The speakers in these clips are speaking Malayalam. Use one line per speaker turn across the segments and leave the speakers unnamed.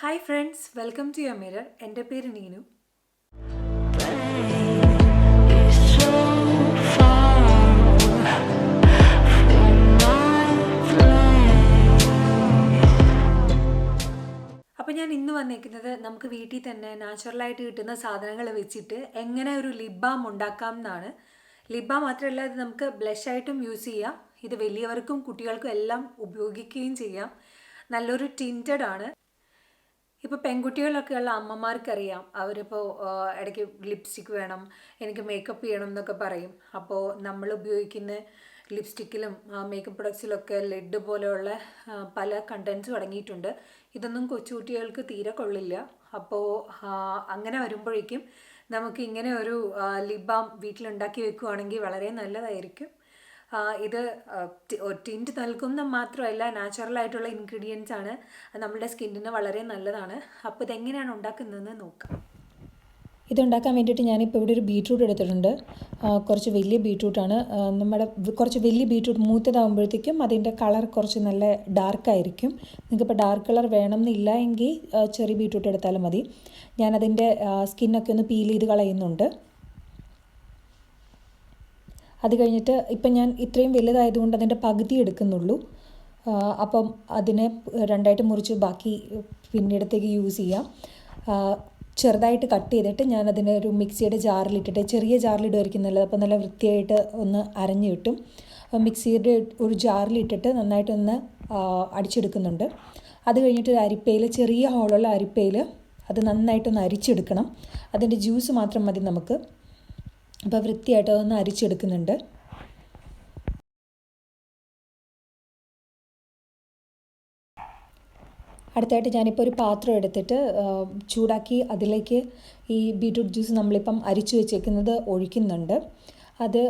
Hi friends, welcome to your mirror. എൻ്റെ പേര് നീനു. അപ്പോൾ ഞാൻ ഇന്ന് വന്നേക്കുന്നത് നമുക്ക് വീട്ടിൽ തന്നെ നാച്ചുറലായിട്ട് കിട്ടുന്ന സാധനങ്ങൾ വെച്ചിട്ട് എങ്ങനെ ഒരു ലിപ് ബാം ഉണ്ടാക്കാം എന്നാണ്. ലിപ് ബാം മാത്രമല്ല, ഇത് നമുക്ക് ബ്ലഷായിട്ടും യൂസ് ചെയ്യാം. ഇത് വലിയവർക്കും കുട്ടികൾക്കും എല്ലാം ഉപയോഗിക്കുകയും ചെയ്യാം. നല്ലൊരു ടിൻറ്റഡ് ആണ്. ഇപ്പോൾ പെൺകുട്ടികളൊക്കെ ഉള്ള അമ്മമാർക്കറിയാം, അവരിപ്പോൾ ഇടയ്ക്ക് ലിപ്സ്റ്റിക്ക് വേണം, എനിക്ക് മേക്കപ്പ് ചെയ്യണം എന്നൊക്കെ പറയും. അപ്പോൾ നമ്മൾ ഉപയോഗിക്കുന്ന ലിപ്സ്റ്റിക്കിലും മേക്കപ്പ് പ്രൊഡക്ട്സിലൊക്കെ ലെഡ് പോലെയുള്ള പല കണ്ടൻസും അടങ്ങിയിട്ടുണ്ട്. ഇതൊന്നും കൊച്ചുകുട്ടികൾക്ക് തീരെ കൊള്ളില്ല. അപ്പോൾ അങ്ങനെ വരുമ്പോഴേക്കും നമുക്ക് ഇങ്ങനെ ഒരു ലിപ് ബാം വീട്ടിലുണ്ടാക്കി വെക്കുകയാണെങ്കിൽ വളരെ നല്ലതായിരിക്കും. ഇത് ടിൻറ്റ് നൽകുന്ന മാത്രമല്ല, നാച്ചുറലായിട്ടുള്ള ഇൻഗ്രീഡിയൻസ് ആണ്. നമ്മുടെ സ്കിന്നിന് വളരെ നല്ലതാണ്. അപ്പോൾ ഇതെങ്ങനെയാണ് ഉണ്ടാക്കുന്നതെന്ന് നോക്കാം.
ഇതുണ്ടാക്കാൻ വേണ്ടിയിട്ട് ഞാനിപ്പോൾ ഇവിടെ ഒരു ബീട്രൂട്ട് എടുത്തിട്ടുണ്ട്. കുറച്ച് വലിയ ബീട്രൂട്ടാണ്. കുറച്ച് വലിയ ബീട്രൂട്ട് മൂത്തതാകുമ്പോഴത്തേക്കും അതിൻ്റെ കളർ കുറച്ച് നല്ല ഡാർക്കായിരിക്കും. നിങ്ങൾക്കിപ്പോൾ ഡാർക്ക് കളർ വേണമെന്നില്ല എങ്കിൽ ചെറിയ ബീട്രൂട്ട് എടുത്താലും മതി. ഞാനതിൻ്റെ സ്കിന്നൊക്കെ ഒന്ന് പീൽ ചെയ്ത് കളയുന്നുണ്ട്. അത് കഴിഞ്ഞിട്ട് ഇപ്പം ഞാൻ ഇത്രയും വലുതായതുകൊണ്ട് അതിൻ്റെ പകുതി എടുക്കുന്നുള്ളൂ. അപ്പം അതിനെ രണ്ടായിട്ട് മുറിച്ച് ബാക്കി പിന്നീടത്തേക്ക് യൂസ് ചെയ്യാം. ചെറുതായിട്ട് കട്ട് ചെയ്തിട്ട് ഞാനതിനെ ഒരു മിക്സിയുടെ ജാറിലിട്ടിട്ട്, ചെറിയ ജാറിലിടുമായിരിക്കും നല്ലത്, അപ്പോൾ നല്ല വൃത്തിയായിട്ട് ഒന്ന് അരഞ്ഞു കിട്ടും. മിക്സിയുടെ ഒരു ജാറിലിട്ടിട്ട് നന്നായിട്ടൊന്ന് അടിച്ചെടുക്കുന്നുണ്ട്. അത് കഴിഞ്ഞിട്ട് ഒരു അരിപ്പയിൽ, ചെറിയ ഹോളുള്ള അരിപ്പയിൽ അത് നന്നായിട്ടൊന്ന് അരിച്ചെടുക്കണം. അതിൻ്റെ ജ്യൂസ് മാത്രം മതി നമുക്ക്. അപ്പോൾ വൃത്തിയായിട്ട് അതൊന്ന് അരിച്ചെടുക്കുന്നുണ്ട്. അടുത്തായിട്ട് ഞാനിപ്പോൾ ഒരു പാത്രം എടുത്തിട്ട് ചൂടാക്കി അതിലേക്ക് ഈ ബീട്രൂട്ട് ജ്യൂസ് നമ്മളിപ്പം അരിച്ചു വെച്ചേക്കുന്നത് ഒഴിക്കുന്നുണ്ട്. അത്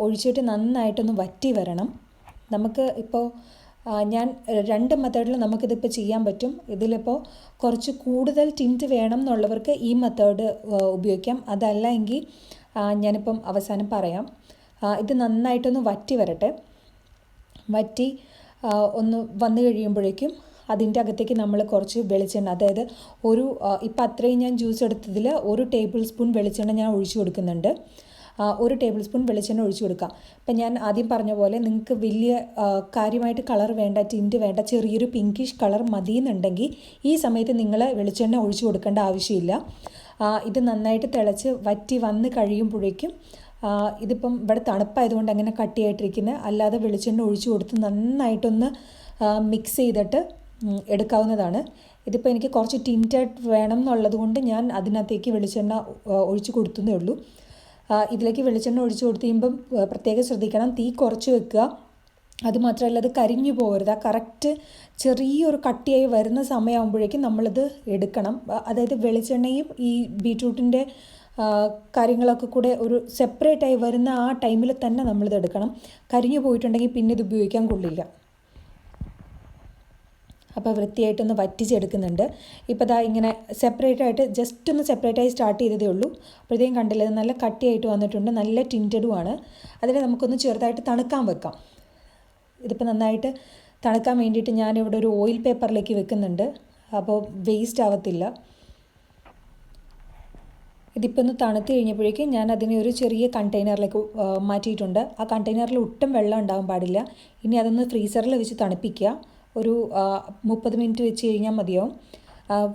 ഒഴിച്ചിട്ട് നന്നായിട്ടൊന്ന് വറ്റി വരണം. നമുക്ക് ഇപ്പോൾ ഞാൻ രണ്ട് മെത്തേഡിൽ നമുക്കിതിപ്പോൾ ചെയ്യാൻ പറ്റും. ഇതിലിപ്പോൾ കുറച്ച് കൂടുതൽ ടിൻറ്റ് വേണം എന്നുള്ളവർക്ക് ഈ മെത്തേഡ് ഉപയോഗിക്കാം. അതല്ല എങ്കിൽ ഞാനിപ്പം അവസാനം പറയാം. ഇത് നന്നായിട്ടൊന്ന് വറ്റി വരട്ടെ. വറ്റി ഒന്ന് വന്നു കഴിയുമ്പോഴേക്കും അതിൻ്റെ അകത്തേക്ക് നമ്മൾ കുറച്ച് വെളിച്ചെണ്ണ, അതായത് ഇപ്പം അത്രയും ഞാൻ ജ്യൂസ് എടുത്തതിൽ 1 ടേബിൾ സ്പൂൺ വെളിച്ചെണ്ണ ഞാൻ ഒഴിച്ചു കൊടുക്കുന്നുണ്ട്. 1 ടേബിൾ സ്പൂൺ വെളിച്ചെണ്ണ ഒഴിച്ചു കൊടുക്കാം. ഇപ്പം ഞാൻ ആദ്യം പറഞ്ഞ പോലെ നിങ്ങൾക്ക് വലിയ കാര്യമായിട്ട് കളർ വേണ്ട, ടിൻറ്റ് വേണ്ട, ചെറിയൊരു പിങ്കിഷ് കളർ മതിയെന്നുണ്ടെങ്കിൽ ഈ സമയത്ത് നിങ്ങൾ വെളിച്ചെണ്ണ ഒഴിച്ചു കൊടുക്കേണ്ട ആവശ്യമില്ല. ഇത് നന്നായിട്ട് തിളച്ച് വറ്റി വന്ന് കഴിയുമ്പോഴേക്കും, ഇതിപ്പം ഇവിടെ തണുപ്പായതുകൊണ്ട് അങ്ങനെ കട്ടിയായിട്ടിരിക്കുന്നത്, അല്ലാതെ വെളിച്ചെണ്ണ ഒഴിച്ചു കൊടുത്ത് നന്നായിട്ടൊന്ന് മിക്സ് ചെയ്തിട്ട് എടുക്കാവുന്നതാണ്. ഇതിപ്പോൾ എനിക്ക് കുറച്ച് ടിൻറ്റഡ് വേണം എന്നുള്ളത് കൊണ്ട് ഞാൻ അതിനകത്തേക്ക് വെളിച്ചെണ്ണ ഒഴിച്ച് കൊടുത്തതേ ഉള്ളൂ. ഇതിലേക്ക് വെളിച്ചെണ്ണ ഒഴിച്ച് കൊടുത്ത് കഴിയുമ്പം പ്രത്യേകം ശ്രദ്ധിക്കണം, തീ കുറച്ച് വെക്കുക. അതുമാത്രമല്ല, അത് കരിഞ്ഞു പോകരുത്. കറക്റ്റ് ചെറിയൊരു കട്ടിയായി വരുന്ന സമയമാകുമ്പോഴേക്കും നമ്മളിത് എടുക്കണം. അതായത് വെളിച്ചെണ്ണയും ഈ ബീട്രൂട്ടിൻ്റെ കാര്യങ്ങളൊക്കെ കൂടെ ഒരു സെപ്പറേറ്റായി വരുന്ന ആ ടൈമിൽ തന്നെ നമ്മളിത് എടുക്കണം. കരിഞ്ഞു പോയിട്ടുണ്ടെങ്കിൽ പിന്നെ ഇത് ഉപയോഗിക്കാൻ കൊള്ളില്ല. അപ്പോൾ വൃത്തിയായിട്ടൊന്ന് വറ്റിച്ചെടുക്കുന്നുണ്ട്. ഇപ്പോൾ ദാ ഇങ്ങനെ സെപ്പറേറ്റായിട്ട് ജസ്റ്റ് ഒന്ന് സെപ്പറേറ്റായി സ്റ്റാർട്ട് ചെയ്തതേ ഉള്ളൂ. അപ്പോഴത്തേക്കും കണ്ടില്ല, ഇത് നല്ല കട്ടിയായിട്ട് വന്നിട്ടുണ്ട്, നല്ല ടിൻറ്റഡുമാണ്. അതിനെ നമുക്കൊന്ന് ചെറുതായിട്ട് തണുക്കാൻ വെക്കാം. ഇതിപ്പോൾ നന്നായിട്ട് തണുക്കാൻ വേണ്ടിയിട്ട് ഞാനിവിടെ ഒരു ഓയിൽ പേപ്പറിലേക്ക് വെക്കുന്നുണ്ട്. അപ്പോൾ വേസ്റ്റ് ആവത്തില്ല. ഇതിപ്പോൾ ഒന്ന് തണുത്ത് കഴിഞ്ഞപ്പോഴേക്കും ഞാൻ അതിനെ ഒരു ചെറിയ കണ്ടെയ്നറിലേക്ക് മാറ്റിയിട്ടുണ്ട്. ആ കണ്ടെയ്നറിൽ ഒട്ടും വെള്ളം ഉണ്ടാകാൻ പാടില്ല. ഇനി അതൊന്ന് ഫ്രീസറിൽ വെച്ച് തണുപ്പിക്കുക. ഒരു 30 മിനിറ്റ് വെച്ച് കഴിഞ്ഞാൽ മതിയാവും.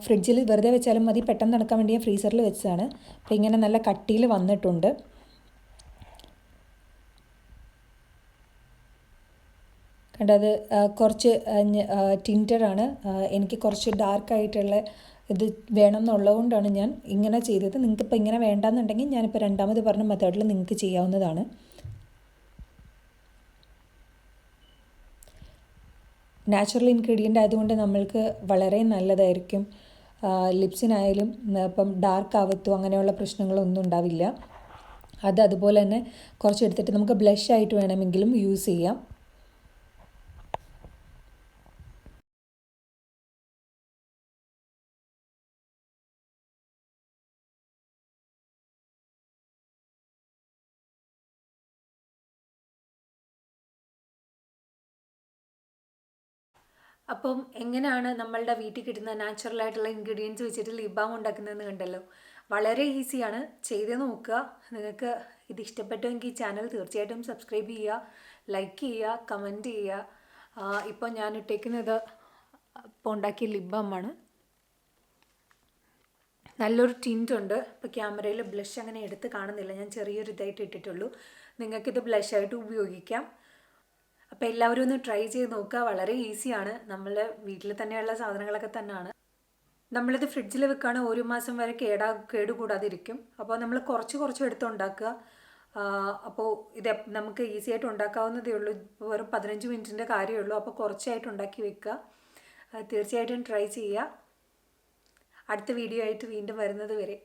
ഫ്രിഡ്ജിൽ വെറുതെ വെച്ചാലും മതി. പെട്ടെന്ന് തണുക്കാൻ വേണ്ടി ഞാൻ ഫ്രീസറിൽ വെച്ചതാണ്. അപ്പോൾ ഇങ്ങനെ നല്ല കട്ടിയിൽ വന്നിട്ടുണ്ട്. കണ്ടത് കുറച്ച് ടിൻറ്റഡാണ്. എനിക്ക് കുറച്ച് ഡാർക്കായിട്ടുള്ള ഇത് വേണം എന്നുള്ളതുകൊണ്ടാണ് ഞാൻ ഇങ്ങനെ ചെയ്തത്. നിങ്ങൾക്കിപ്പോൾ ഇങ്ങനെ വേണ്ടാന്നുണ്ടെങ്കിൽ ഞാനിപ്പോൾ രണ്ടാമത് പറഞ്ഞ മെത്തേഡിൽ നിങ്ങൾക്ക് ചെയ്യാവുന്നതാണ്. നാച്ചുറൽ ഇൻഗ്രീഡിയൻ്റ് ആയതുകൊണ്ട് നമ്മൾക്ക് വളരെ നല്ലതായിരിക്കും. ലിപ്സിനായാലും ഇപ്പം ഡാർക്ക് ആവത്തോ അങ്ങനെയുള്ള പ്രശ്നങ്ങളൊന്നും ഉണ്ടാവില്ല. അതുപോലെ തന്നെ കുറച്ചെടുത്തിട്ട് നമുക്ക് ബ്ലഷായിട്ട് വേണമെങ്കിലും യൂസ് ചെയ്യാം.
അപ്പം എങ്ങനെയാണ് നമ്മളുടെ വീട്ടിൽ കിട്ടുന്ന നാച്ചുറലായിട്ടുള്ള ഇൻഗ്രീഡിയൻസ് വെച്ചിട്ട് ലിപ് ബാം ഉണ്ടാക്കുന്നതെന്ന് കണ്ടല്ലോ. വളരെ ഈസിയാണ്, ചെയ്ത് നോക്കുക. നിങ്ങൾക്ക് ഇത് ഇഷ്ടപ്പെട്ടുവെങ്കിൽ ഈ ചാനൽ തീർച്ചയായിട്ടും സബ്സ്ക്രൈബ് ചെയ്യുക, ലൈക്ക് ചെയ്യുക, കമൻറ്റ് ചെയ്യുക. ഇപ്പോൾ ഞാൻ ഇട്ടേക്കുന്നത് ഇപ്പോൾ ഉണ്ടാക്കിയ ലിപ് ബാമാണ്. നല്ലൊരു ടിൻറ്റ് ഉണ്ട്. ഇപ്പോൾ ക്യാമറയിൽ ബ്ലഷ് അങ്ങനെ എടുത്ത് കാണുന്നില്ല, ഞാൻ ചെറിയൊരു ഇതായിട്ട് ഇട്ടിട്ടുള്ളൂ. നിങ്ങൾക്കിത് ബ്ലഷായിട്ട് ഉപയോഗിക്കാം. അപ്പോൾ എല്ലാവരും ഒന്ന് ട്രൈ ചെയ്ത് നോക്കുക. വളരെ ഈസിയാണ്, നമ്മളെ വീട്ടിൽ തന്നെയുള്ള സാധനങ്ങളൊക്കെ തന്നെയാണ്. നമ്മളിത് ഫ്രിഡ്ജിൽ വെക്കുകയാണെങ്കിൽ 1 മാസം വരെ കേടുകൂടാതിരിക്കും. അപ്പോൾ നമ്മൾ കുറച്ച് എടുത്ത് ഉണ്ടാക്കുക. അപ്പോൾ ഇത് നമുക്ക് ഈസി ആയിട്ട് ഉണ്ടാക്കാവുന്നതേ ഉള്ളൂ. വെറും 15 മിനിറ്റിൻ്റെ കാര്യമുള്ളൂ. അപ്പോൾ കുറച്ചായിട്ട് ഉണ്ടാക്കി വെക്കുക. തീർച്ചയായിട്ടും ട്രൈ ചെയ്യുക. അടുത്ത വീഡിയോ ആയിട്ട് വീണ്ടും വരുന്നത് വരെ